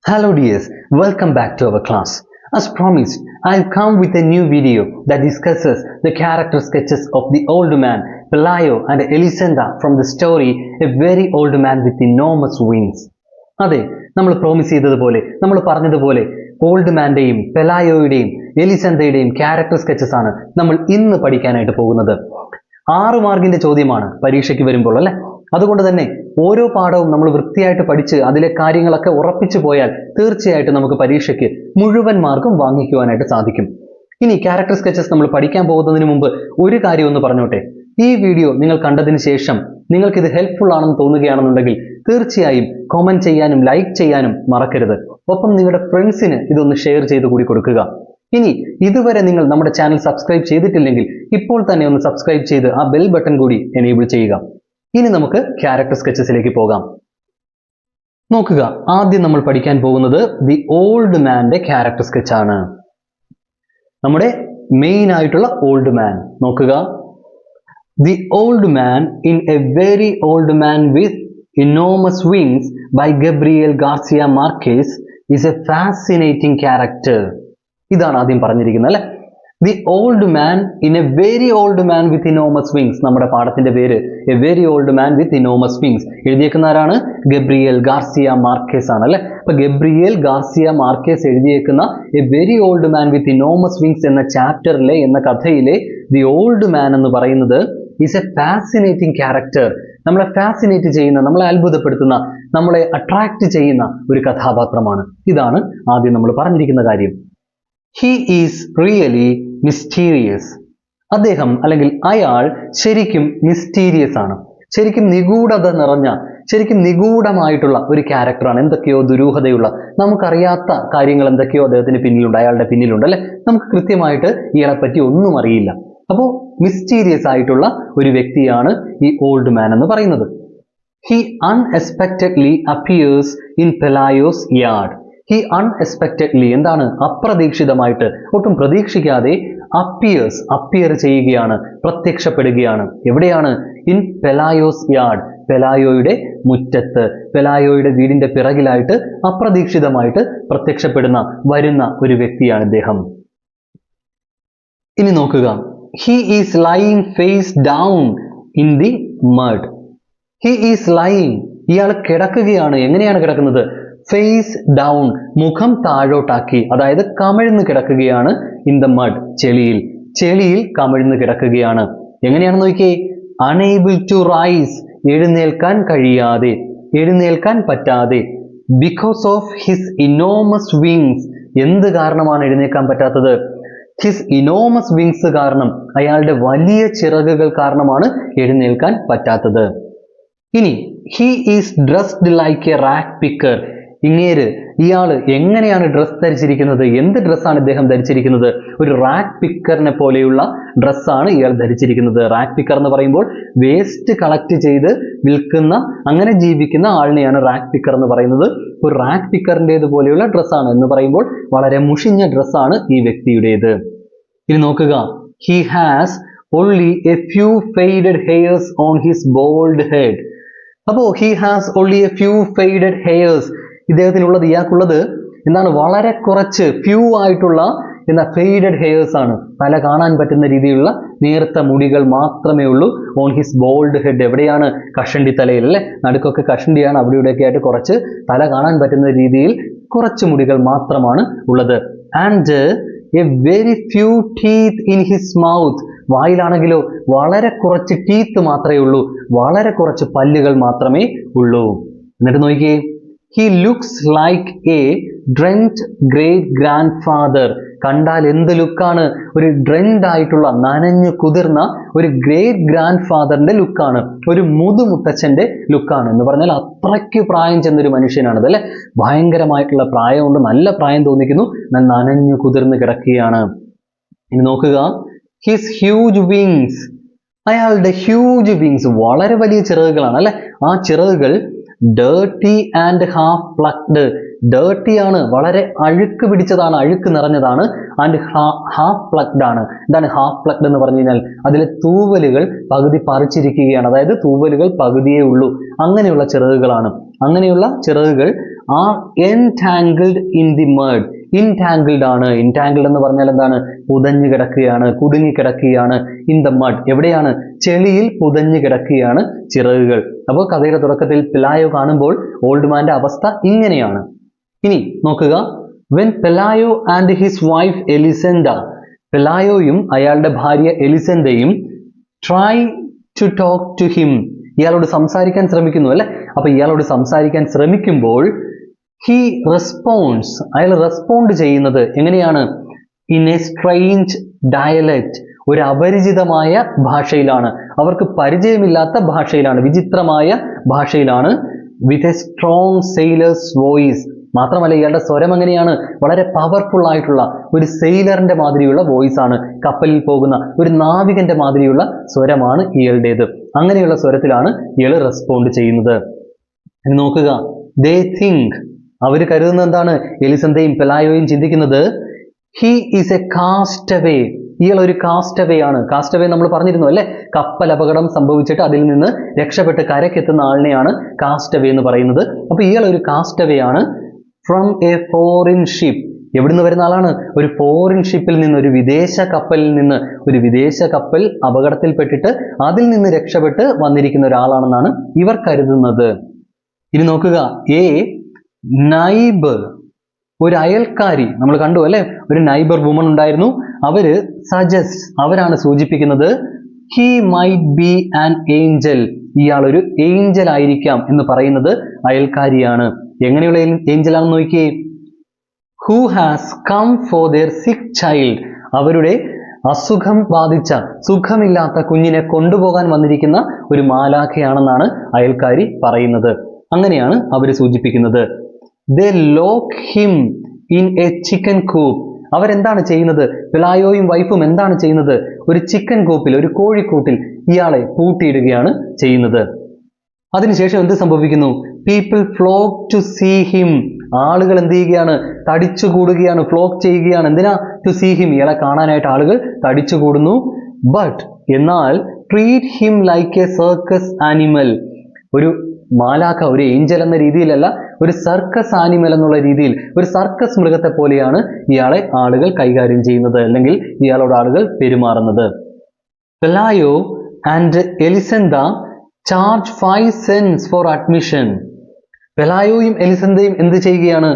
Hello dears, welcome back to our class. As promised, I've come with a new video that discusses the character sketches of the old man, Pelayo and Elisenda from the story A Very Old Man with Enormous Wings. അതെ, നമ്മൾ promise ചെയ്തതുപോലെ, നമ്മൾ പറഞ്ഞതുപോലെ old മാന്റെയും പെലായോയുടെയും എലിസെന്തയുടെയും character sketches ആണ് നമ്മൾ ഇന്ന് പഠിക്കാനായിട്ട് പോകുന്നത്. 6 മാർക്കിന്റെ ചോദ്യമാണ് പരീക്ഷയ്ക്ക് വരുമ്പോൾ അല്ലെ. അതുകൊണ്ട് തന്നെ ഓരോ പാഠവും നമ്മൾ വൃത്തിയായിട്ട് പഠിച്ച് അതിലെ കാര്യങ്ങളൊക്കെ ഉറപ്പിച്ചു പോയാൽ തീർച്ചയായിട്ടും നമുക്ക് പരീക്ഷയ്ക്ക് മുഴുവൻ മാർക്കും വാങ്ങിക്കുവാനായിട്ട് സാധിക്കും. ഇനി ക്യാരക്ടർ സ്കെച്ചസ് നമ്മൾ പഠിക്കാൻ പോകുന്നതിന് മുമ്പ് ഒരു കാര്യം ഒന്ന് പറഞ്ഞോട്ടെ. ഈ വീഡിയോ നിങ്ങൾ കണ്ടതിന് ശേഷം നിങ്ങൾക്ക് ഇത് ഹെൽപ്ഫുൾ ആണെന്ന് തോന്നുകയാണെന്നുണ്ടെങ്കിൽ തീർച്ചയായും കമന്റ് ചെയ്യാനും ലൈക്ക് ചെയ്യാനും മറക്കരുത്. ഒപ്പം നിങ്ങളുടെ ഫ്രണ്ട്സിന് ഇതൊന്ന് ഷെയർ ചെയ്ത് കൂടി കൊടുക്കുക. ഇനി ഇതുവരെ നിങ്ങൾ നമ്മുടെ ചാനൽ സബ്സ്ക്രൈബ് ചെയ്തിട്ടില്ലെങ്കിൽ ഇപ്പോൾ തന്നെ ഒന്ന് സബ്സ്ക്രൈബ് ചെയ്ത് ആ ബെൽ ബട്ടൺ കൂടി എനേബിൾ ചെയ്യുക. ഇനി നമുക്ക് ക്യാരക്ടർ സ്കെച്ചസിലേക്ക് പോകാം. നോക്കുക, ആദ്യം നമ്മൾ പഠിക്കാൻ പോകുന്നത് ദി ഓൾഡ് മാന്റെ ക്യാരക്ടർ സ്കെച്ച് ആണ്. നമ്മുടെ മെയിൻ ആയിട്ടുള്ള ഓൾഡ് മാൻ നോക്കുക. The old man in a very old man with enormous wings by Gabriel Garcia Marquez is a fascinating character. ഇതാണ് ആദ്യം പറഞ്ഞിരിക്കുന്നത് അല്ലെ. The old man in a very old man with enormous wings. നമ്മുടെ പാഠത്തിന്റെ പേര് a very old man with enormous wings. എഴുതിയേക്കുന്ന ആരാണ്? Gabriel Garcia Marquez ആണ് അല്ലെ. അപ്പൊ ഗബ്രിയേൽ ഗാർസിയ മാർക്കേസ് എഴുതിയേക്കുന്ന a very old man with enormous wings എന്ന ചാപ്റ്ററിലെ എന്ന കഥയിലെ ദി ഓൾഡ് മാൻ എന്ന് പറയുന്നത് ഈസ് എ ഫാസിനേറ്റിംഗ് ക്യാരക്ടർ. നമ്മളെ ഫാസിനേറ്റ് ചെയ്യുന്ന, നമ്മളെ അത്ഭുതപ്പെടുത്തുന്ന, നമ്മളെ അട്രാക്ട് ചെയ്യുന്ന ഒരു കഥാപാത്രമാണ്. ഇതാണ് ആദ്യം നമ്മൾ പറഞ്ഞിരിക്കുന്ന കാര്യം. He is really mysterious. അദ്ദേഹം അല്ലെങ്കിൽ അയാൾ ശരിക്കും മിസ്റ്റീരിയസ് ആണ്. ശരിക്കും നിഗൂഢത നിറഞ്ഞ, ശരിക്കും നിഗൂഢമായിട്ടുള്ള ഒരു ക്യാരക്ടറാണ്. എന്തൊക്കെയോ ദുരൂഹതയുള്ള, നമുക്കറിയാത്ത കാര്യങ്ങൾ എന്തൊക്കെയോ അദ്ദേഹത്തിന് പിന്നിലുണ്ട്, അയാളുടെ പിന്നിലുണ്ട് അല്ലെ. നമുക്ക് കൃത്യമായിട്ട് ഇയാളെ പറ്റി ഒന്നും അറിയില്ല. അപ്പോൾ മിസ്റ്റീരിയസ് ആയിട്ടുള്ള ഒരു വ്യക്തിയാണ് ഈ ഓൾഡ് മാൻ എന്ന് പറയുന്നത്. He unexpectedly appears in Pelayo's yard. He unexpectedly എന്താണ്? അപ്രതീക്ഷിതമായിട്ട്, ഒട്ടും പ്രതീക്ഷിക്കാതെ അപ്പിയർ ചെയ്യുകയാണ്, പ്രത്യക്ഷപ്പെടുകയാണ്. എവിടെയാണ്? In Pelayo's yard. പെലായോയുടെ മുറ്റത്ത്, പെലായോയുടെ വീടിന്റെ പിറകിലായിട്ട് അപ്രതീക്ഷിതമായിട്ട് വരുന്ന ഒരു വ്യക്തിയാണ് ഇദ്ദേഹം. ഇനി നോക്കുക. He is lying face down in the mud. He is lying. ഇയാൾ കിടക്കുകയാണ്. എങ്ങനെയാണ് കിടക്കുന്നത്? ഫേസ് ഡൗൺ, മുഖം താഴോട്ടാക്കി, അതായത് കമിഴ്ന്ന് കിടക്കുകയാണ്. ഇൻ ദ മഡ്, ചെളിയിൽ കമിഴ്ന്ന് കിടക്കുകയാണ്. എങ്ങനെയാണെന്ന് നോക്കിയേ. അൺഎബിൾ ടു റൈസ്, എഴുന്നേൽക്കാൻ കഴിയാതെ, എഴുന്നേൽക്കാൻ പറ്റാതെ. Because of his enormous wings. എന്ത് കാരണമാണ് എഴുന്നേൽക്കാൻ പറ്റാത്തത്? ഹിസ് ഇനോമസ് വിങ്സ് കാരണം, അയാളുടെ വലിയ ചിറകുകൾ കാരണമാണ് എഴുന്നേൽക്കാൻ പറ്റാത്തത്. ഇനി he is dressed like A rack picker. ഇയാള് എങ്ങനെയാണ് ഡ്രസ് ധരിച്ചിരിക്കുന്നത്? എന്ത് ഡ്രസ്സാണ് ഇദ്ദേഹം ധരിച്ചിരിക്കുന്നത്? ഒരു റാക്ക് പിക്കറിനെ പോലെയുള്ള ഡ്രസ്സാണ് ഇയാൾ ധരിച്ചിരിക്കുന്നത്. റാക്ക് പിക്കർ എന്ന് പറയുമ്പോൾ വേസ്റ്റ് കളക്ട് ചെയ്ത് വിൽക്കുന്ന, അങ്ങനെ ജീവിക്കുന്ന ആളിനെയാണ് റാക്ക് പിക്കർ എന്ന് പറയുന്നത്. ഒരു റാക്ക് പിക്കറിൻ്റേത് പോലെയുള്ള ഡ്രസ്സാണ് എന്ന് പറയുമ്പോൾ വളരെ മുഷിഞ്ഞ ഡ്രസ്സാണ് ഈ വ്യക്തിയുടേത്. ഇനി നോക്കുക. He has only a few faded hairs on his bald head. അപ്പോ he has only a few faded hairs. ഇയാൾക്കുള്ളത് എന്താണ്? വളരെ കുറച്ച്, ഫ്യൂ ആയിട്ടുള്ള ഫെയ്ഡഡ് ഹെയർസ് ആണ്. തല കാണാൻ പറ്റുന്ന രീതിയിലുള്ള നേർത്ത മുടികൾ മാത്രമേ ഉള്ളൂ. On his bald head. എവിടെയാണ്? കഷണ്ടി തലയിൽ അല്ലെ. നടുക്കൊക്കെ കഷണ്ടിയാണ്, അവിടെ ഇവിടെയൊക്കെ ആയിട്ട് കുറച്ച് തല കാണാൻ പറ്റുന്ന രീതിയിൽ കുറച്ച് മുടികൾ മാത്രമാണ് ഉള്ളത്. And a very few teeth in his mouth. വായിലാണെങ്കിലോ വളരെ കുറച്ച് ടീത്ത് മാത്രമേ ഉള്ളൂ, വളരെ കുറച്ച് പല്ലുകൾ മാത്രമേ ഉള്ളൂ. എന്നിട്ട് നോക്കിയേ. He looks like a drenched great grandfather. കണ്ടാൽ എന്ത് ലുക്കാണ്? ഒരു ഡ്രെൻഡ് ആയിട്ടുള്ള, നനഞ്ഞു കുതിർന്ന ഒരു ഗ്രേറ്റ് ഗ്രാൻഡ് ഫാദറിന്റെ ലുക്കാണ്, ഒരു മുതുമുത്തച്ഛന്റെ ലുക്കാണ്. എന്ന് പറഞ്ഞാൽ അത്രയ്ക്ക് പ്രായം ചെന്നൊരു മനുഷ്യനാണത് അല്ലെ. ഭയങ്കരമായിട്ടുള്ള പ്രായമുണ്ട്, നല്ല പ്രായം തോന്നിക്കുന്നു, നനഞ്ഞു കുതിർന്ന് കിടക്കുകയാണ്. ഇനി നോക്കുക. His huge wings. അയാളുടെ ഹ്യൂജ് വിങ്സ്, വളരെ വലിയ ചിറകുകളാണ് അല്ലെ. ആ ചിറകുകൾ dirty and half plucked. Dirty ആണ്, വളരെ അഴുക്ക് പിടിച്ചതാണ്, അഴുക്ക് നിറഞ്ഞതാണ്. ആൻഡ് ഹാഫ് പ്ലക്ഡ് ആണ്. എന്താണ് ഹാഫ് പ്ലക്ഡ് എന്ന് പറഞ്ഞു കഴിഞ്ഞാൽ? അതിലെ തൂവലുകൾ പകുതി പറിച്ചിരിക്കുകയാണ്, അതായത് തൂവലുകൾ പകുതിയേ ഉള്ളൂ. അങ്ങനെയുള്ള ചിറകുകളാണ്. അങ്ങനെയുള്ള ചിറകുകൾ R entangled in the mud. Entangled ആണ്. Entangled എന്ന് പറഞ്ഞാൽ എന്താണ്? പുതഞ്ഞു കിടക്കുകയാണ്, കുടുങ്ങി കിടക്കുകയാണ്. In the mud. എവിടെയാണ്? ചെളിയിൽ പുതഞ്ഞു കിടക്കുകയാണ് ചിറകുകൾ. അപ്പോൾ കഥയുടെ തുടക്കത്തിൽ പെലായോ കാണുമ്പോൾ ഓൾഡ് മാന്റെ അവസ്ഥ ഇങ്ങനെയാണ്. ഇനി നോക്കുക, when Pelayo and his wife Elisenda, പെലായോയും അയാളുടെ ഭാര്യ എലിസെന്തയും try to talk to him, ഇയാളോട് സംസാരിക്കാൻ ശ്രമിക്കുന്നു അല്ലെ. അപ്പൊ ഇയാളോട് സംസാരിക്കാൻ ശ്രമിക്കുമ്പോൾ he responds, അയാൾ റെസ്പോണ്ട് ചെയ്യുന്നത് എങ്ങനെയാണ്? in a strange dialect, ഒരു അപരിചിതമായ ഭാഷയിലാണ്, അവർക്ക് പരിചയമില്ലാത്ത ഭാഷയിലാണ്, വിചിത്രമായ ഭാഷയിലാണ്. with a strong sailor's voice, മാത്രമല്ല ഇയാളുടെ സ്വരം എങ്ങനെയാണ്? വളരെ പവർഫുൾ ആയിട്ടുള്ള ഒരു സെയിലറിന്റെ മാതിരിയുള്ള വോയിസ് ആണ്, കപ്പലിൽ പോകുന്ന ഒരു നാവികന്റെ മാതിരിയുള്ള സ്വരമാണ് ഇയാളുടേത്. അങ്ങനെയുള്ള സ്വരത്തിലാണ് ഇയാൾ റെസ്പോണ്ട് ചെയ്യുന്നത്. നോക്കുക, they think, അവർ കരുതുന്നത് എന്താണ്? എലിസന്തയും പെലായോയും ചിന്തിക്കുന്നത് he is a castaway, ഇയാൾ ഒരു കാസ്റ്റവേ ആണ്. കാസ്റ്റവേ നമ്മൾ പറഞ്ഞിരുന്നു അല്ലെ, കപ്പൽ അപകടം സംഭവിച്ചിട്ട് അതിൽ നിന്ന് രക്ഷപ്പെട്ട് കരക്കെത്തുന്ന ആളിനെയാണ് കാസ്റ്റവേ എന്ന് പറയുന്നത്. അപ്പൊ ഇയാൾ ഒരു കാസ്റ്റവേ ആണ്. ഫ്രം എ ഫോറിൻ ഷിപ്പ്, എവിടുന്ന് വരുന്ന ആളാണ്? ഒരു ഫോറിൻ ഷിപ്പിൽ നിന്ന്, ഒരു വിദേശ കപ്പലിൽ നിന്ന്, ഒരു വിദേശ കപ്പൽ അപകടത്തിൽപ്പെട്ടിട്ട് അതിൽ നിന്ന് രക്ഷപ്പെട്ട് വന്നിരിക്കുന്ന ഒരാളാണെന്നാണ് ഇവർ കരുതുന്നത്. ഇനി നോക്കുക, എ നൈബർ, ഒരു അയൽക്കാരി നമ്മൾ കണ്ടു അല്ലെ, ഒരു നൈബർ വുമൺ ഉണ്ടായിരുന്നു. അവര് സജസ്റ്റ്, അവരാണ് സൂചിപ്പിക്കുന്നത് he might be an angel, ഇയാൾ ഒരു ഏഞ്ചൽ ആയിരിക്കാം എന്ന് പറയുന്നത് അയൽക്കാരിയാണ്. എങ്ങനെയുള്ള ഏഞ്ചൽ ആണെന്ന് നോക്കിയേ, who has come for their sick child, അവരുടെ അസുഖം ബാധിച്ച, സുഖമില്ലാത്ത കുഞ്ഞിനെ കൊണ്ടുപോകാൻ വന്നിരിക്കുന്ന ഒരു മാലാഖയാണെന്നാണ് അയൽക്കാരി പറയുന്നത്. അങ്ങനെയാണ് അവർ സൂചിപ്പിക്കുന്നത്. they lock him in a chicken coop, അവരെന്താണ് ചെയ്യുന്നത്? പെലായോയും വൈഫും എന്താണ് ചെയ്യുന്നത്? ഒരു ചിക്കൻ കൂപ്പിൽ, ഒരു കോഴിക്കൂട്ടിൽ ഇയാളെ പൂട്ടിയിടുകയാണ് ചെയ്യുന്നത്. അതിനുശേഷം എന്ത് സംഭവിക്കുന്നു? people flock to see him, ആളുകൾ എന്ത് ചെയ്യുകയാണ്? തടിച്ചുകൂടുകയാണ്, ഫ്ലോക്ക് ചെയ്യുകയാണ്. എന്തിനാ? to see him, ഇയാളെ കാണാനായിട്ട് ആളുകൾ തടിച്ചുകൂടുന്നു. but എന്നാൽ treat him like a circus animal, ഒരു മാലാഖ, ഒരു ഏഞ്ചൽ എന്ന രീതിയിലല്ല, ഒരു സർക്കസ് ആനിമൽ എന്നുള്ള രീതിയിൽ, ഒരു സർക്കസ് മൃഗത്തെ പോലെയാണ് ഇയാളെ ആളുകൾ കൈകാര്യം ചെയ്യുന്നത്, അല്ലെങ്കിൽ ഇയാളോട് ആളുകൾ പെരുമാറുന്നത്. Pelayo and Elisenda charge 5 cents for admission. പെലായോയും എലിസെന്തയും എന്ത് ചെയ്യുകയാണ്?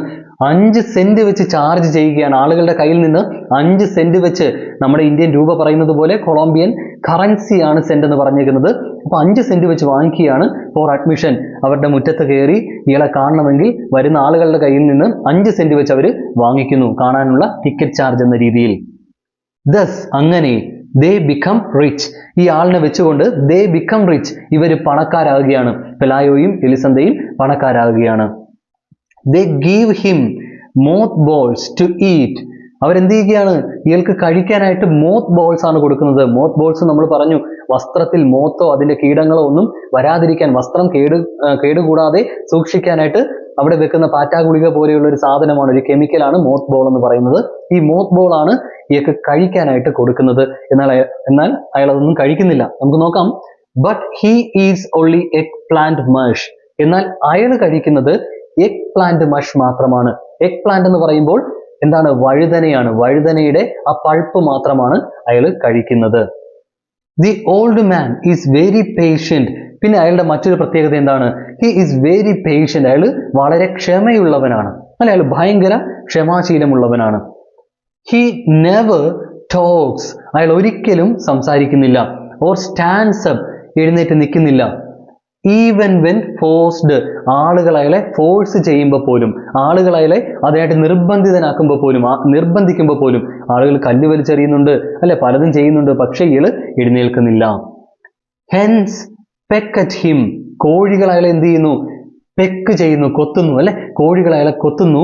5 സെന്റ് വെച്ച് ചാർജ് ചെയ്യുകയാണ്. ആളുകളുടെ കയ്യിൽ നിന്ന് 5 സെന്റ് വെച്ച്, നമ്മുടെ ഇന്ത്യൻ രൂപ പറയുന്നത് പോലെ കൊളംബിയൻ കറൻസിയാണ് സെന്റ് എന്ന് പറഞ്ഞേക്കുന്നത്. അപ്പൊ 5 സെന്റ് വെച്ച് വാങ്ങിക്കുകയാണ് ഫോർ അഡ്മിഷൻ. അവരുടെ മുറ്റത്ത് കയറി ഇയാളെ കാണണമെങ്കിൽ വരുന്ന ആളുകളുടെ കയ്യിൽ നിന്ന് 5 സെന്റ് വെച്ച് അവർ വാങ്ങിക്കുന്നു, കാണാനുള്ള ടിക്കറ്റ് ചാർജ് എന്ന രീതിയിൽ. thus, അങ്ങനെ they become rich, ഈ ആളിനെ വെച്ചുകൊണ്ട് they become rich, ഇവര് പണക്കാരാകുകയാണ്. പെലായോയും എലിസന്തയും പണക്കാരാകുകയാണ്. they give him moth balls to eat, അവരെന്ത് ചെയ്യുകയാണ്? ഇയാൾക്ക് കഴിക്കാനായിട്ട് മോത്ത് ബോൾസ് ആണ് കൊടുക്കുന്നത്. മോത്ത് ബോൾസ് നമ്മൾ പറഞ്ഞു, വസ്ത്രത്തിൽ മോത്തോ അതിന്റെ കീടങ്ങളോ ഒന്നും വരാതിരിക്കാൻ, വസ്ത്രം കേടുകൂടാതെ സൂക്ഷിക്കാനായിട്ട് അവിടെ വെക്കുന്ന പാറ്റാ ഗുളിക പോലെയുള്ള ഒരു സാധനമാണ്, ഒരു കെമിക്കലാണ് മോത്ത് ബോൾ എന്ന് പറയുന്നത്. ഈ മോത്ത് ബോൾ ആണ് ഇയാൾക്ക് കഴിക്കാനായിട്ട് കൊടുക്കുന്നത്. എന്നാൽ അയാൾ അതൊന്നും കഴിക്കുന്നില്ല. നമുക്ക് നോക്കാം. But he is only eggplant mush, എന്നാൽ അയാൾ കഴിക്കുന്നത് എഗ് പ്ലാന്റ് മഷ് മാത്രമാണ്. എഗ് പ്ലാന്റ് എന്ന് പറയുമ്പോൾ എന്താണ്? വഴുതനയാണ്. വഴുതനയുടെ ആ പൾപ്പ് മാത്രമാണ് അയാൾ കഴിക്കുന്നത്. The old man is very patient, പിന്നെ അയാളുടെ മറ്റൊരു പ്രത്യേകത എന്താണ്? ഹി ഈസ് വെരി പേഷ്യന്റ്, അയാൾ വളരെ ക്ഷമയുള്ളവനാണ്, അല്ലെ, അയാൾ ഭയങ്കര ക്ഷമാശീലമുള്ളവനാണ്. ഹി നെവർ ടോക്സ്, അയാൾ ഒരിക്കലും സംസാരിക്കുന്നില്ല. ഓർ സ്റ്റാൻഡ്സ് അപ്പ്, എഴുന്നേറ്റ് നിൽക്കുന്നില്ല. ഈവൻ വെൻ ഫോഴ്സ്ഡ്, ആളുകൾ അയാളെ ഫോഴ്സ് ചെയ്യുമ്പോൾ പോലും, ആളുകൾ അയാളെ അതിനായിട്ട് നിർബന്ധിതനാക്കുമ്പോൾ പോലും, നിർബന്ധിക്കുമ്പോൾ പോലും, ആളുകൾ കല്ല് വലിച്ചെറിയുന്നുണ്ട് അല്ലെ, പലതും ചെയ്യുന്നുണ്ട്, പക്ഷേ ഇയാൾ എഴുന്നേൽക്കുന്നില്ല. ഹെൻസ് പെക്ക് അറ്റ് ഹിം, കോഴികൾ അയാളെ എന്ത് ചെയ്യുന്നു? പെക്ക് ചെയ്യുന്നു, കൊത്തുന്നു അല്ലെ, കോഴികൾ അയാളെ കൊത്തുന്നു.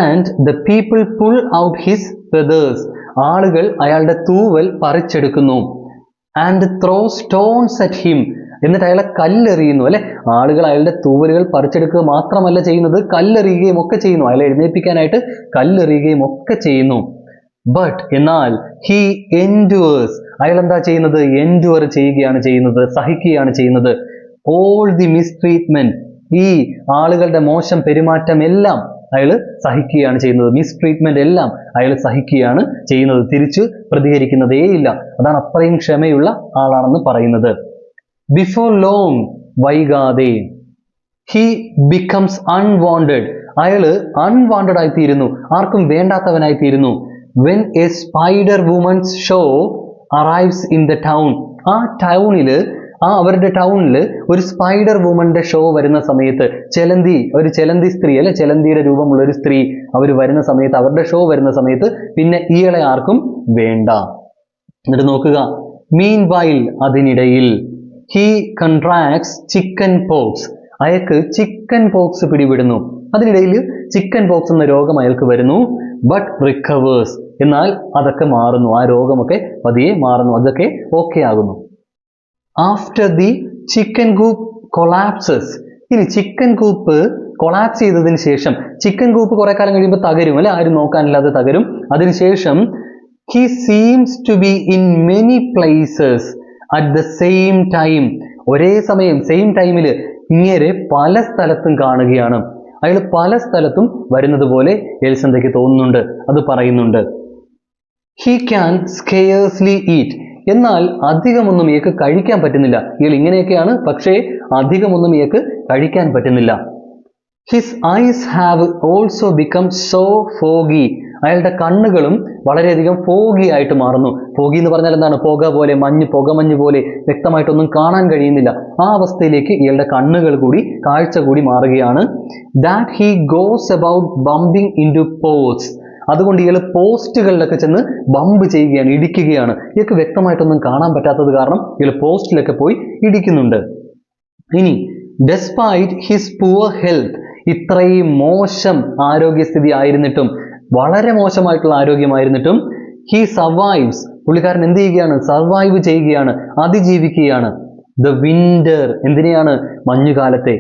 And the people pull out his feathers, ആളുകൾ അയാളുടെ തൂവൽ പറിച്ചെടുക്കുന്നു. And throw stones at him, എന്നിട്ട് അയാളെ കല്ലെറിയുന്നു അല്ലെ. ആളുകൾ അയാളുടെ തൂവലുകൾ പറിച്ചെടുക്കുക മാത്രമല്ല ചെയ്യുന്നത്, കല്ലെറിയുകയും ഒക്കെ ചെയ്യുന്നു. അയാളെ എഴുന്നേൽപ്പിക്കാനായിട്ട് കല്ലെറിയുകയും ഒക്കെ ചെയ്യുന്നു. ബട്ട് എന്നാൽ ഹി എൻഡുവേഴ്സ്, അയാൾ എന്താ ചെയ്യുന്നത്? എൻഡുവർ ചെയ്യുകയാണ് ചെയ്യുന്നത്, സഹിക്കുകയാണ് ചെയ്യുന്നത്. ഓൾ ദി മിസ്ട്രീറ്റ്മെന്റ്, ഈ ആളുകളുടെ മോശം പെരുമാറ്റം എല്ലാം അയാൾ സഹിക്കുകയാണ് ചെയ്യുന്നത്. മിസ്ട്രീറ്റ്മെന്റ് എല്ലാം അയാൾ സഹിക്കുകയാണ് ചെയ്യുന്നത്. തിരിച്ചു പ്രതികരിക്കുന്നതേയില്ല. അതാണ് അത്രയും ക്ഷമയുള്ള ആളാണെന്ന് പറയുന്നത്. ബിഫോർ ലോങ്, വൈകാതെ, ഹി ബിക്കംസ് അൺവാണ്ടഡ്, അയാള് അൺവാണ്ടഡ് ആയിത്തീരുന്നു, ആർക്കും വേണ്ടാത്തവനായിത്തീരുന്നു. When a spider woman's show arrives in the town, ആ ടൗണില്, അവരുടെ ടൗണില് ഒരു സ്പൈഡർ വുമന്റെ ഷോ വരുന്ന സമയത്ത്, ഒരു ചെലന്തി സ്ത്രീ അല്ലെ, ചെലന്തിയുടെ രൂപമുള്ള ഒരു സ്ത്രീ അവർ വരുന്ന സമയത്ത്, അവരുടെ ഷോ വരുന്ന സമയത്ത് പിന്നെ ഇയാളെ ആർക്കും വേണ്ട. എന്നിട്ട് നോക്കുക, മീൻ വൈൽ, അതിനിടയിൽ, ഹി കൺട്രാക്ട്സ് ചിക്കൻ പോക്സ്, അയാൾക്ക് ചിക്കൻ പോക്സ് പിടിപെടുന്നു. അതിനിടയിൽ ചിക്കൻ പോക്സ് എന്ന രോഗം അയാൾക്ക് വരുന്നു. ബട്ട് റിക്കവേഴ്സ്, എന്നാൽ അതൊക്കെ മാറുന്നു, ആ രോഗമൊക്കെ പതിയെ മാറുന്നു, അതൊക്കെ ഓക്കെ ആകുന്നു. ആഫ്റ്റർ ദി ചിക്കൻ കൂപ്പ് കൊളാപ്സസ്, ഇനി ചിക്കൻ കൂപ്പ് കൊളാപ്സ് ചെയ്തതിന് ശേഷം, ചിക്കൻ കൂപ്പ് കുറെ കാലം കഴിയുമ്പോൾ തകരും അല്ലെ, ആരും നോക്കാനില്ലാതെ തകരും. അതിനുശേഷം he seems to be in many places at the same time, ഒരേ സമയം സെയിം ടൈമിൽ ഇങ്ങനെ പല സ്ഥലത്തും കാണുകയാണ്. അയാൾ പല സ്ഥലത്തും വരുന്നത് പോലെ എലിസബത്തയ്ക്ക് തോന്നുന്നുണ്ട്. അത് പറയുന്നുണ്ട്. ഹി ക്യാൻ സ്കെയർസ്ലി ഈറ്റ്, എന്നാൽ അധികമൊന്നും ഇയാൾക്ക് കഴിക്കാൻ പറ്റുന്നില്ല. ഇയാൾ ഇങ്ങനെയൊക്കെയാണ്, പക്ഷേ അധികമൊന്നും ഇയാൾക്ക് കഴിക്കാൻ പറ്റുന്നില്ല. His eyes have also become so foggy, അയാളുടെ കണ്ണുകളും വളരെയധികം ഫോഗി ആയിട്ട് മാറുന്നു. ഫോഗി എന്ന് പറഞ്ഞാൽ എന്താണ്? പുക പോലെ, പുകമഞ്ഞ് പോലെ, വ്യക്തമായിട്ടൊന്നും കാണാൻ കഴിയുന്നില്ല. ആ അവസ്ഥയിലേക്ക് ഇയാളുടെ കണ്ണുകൾ കൂടി, കാഴ്ച കൂടി മാറുകയാണ്. That he goes about bumping into post, അതുകൊണ്ട് ഇയാൾ പോസ്റ്റുകളിലൊക്കെ ചെന്ന് ബമ്പ് ചെയ്യുകയാണ്, ഇടിക്കുകയാണ്. ഇയാൾക്ക് വ്യക്തമായിട്ടൊന്നും കാണാൻ പറ്റാത്തത് കാരണം ഇയാൾ പോസ്റ്റിലൊക്കെ പോയി ഇടിക്കുന്നുണ്ട്. ഇനി ഡെസ്പൈറ്റ് ഹിസ് പുവർ ഹെൽത്ത്, ഇത്രയും മോശം ആരോഗ്യസ്ഥിതി ആയിരുന്നിട്ടും, വളരെ മോശമായിട്ടുള്ള ആരോഗ്യമായിരുന്നിട്ടും, ഹി സർവൈവ്സ്, പുള്ളിക്കാരൻ എന്ത് ചെയ്യുകയാണ്? സർവൈവ് ചെയ്യുകയാണ്, അതിജീവിക്കുകയാണ്. ദ വിന്റർ, എന്തിനെയാണ്? മഞ്ഞുകാലത്തെ.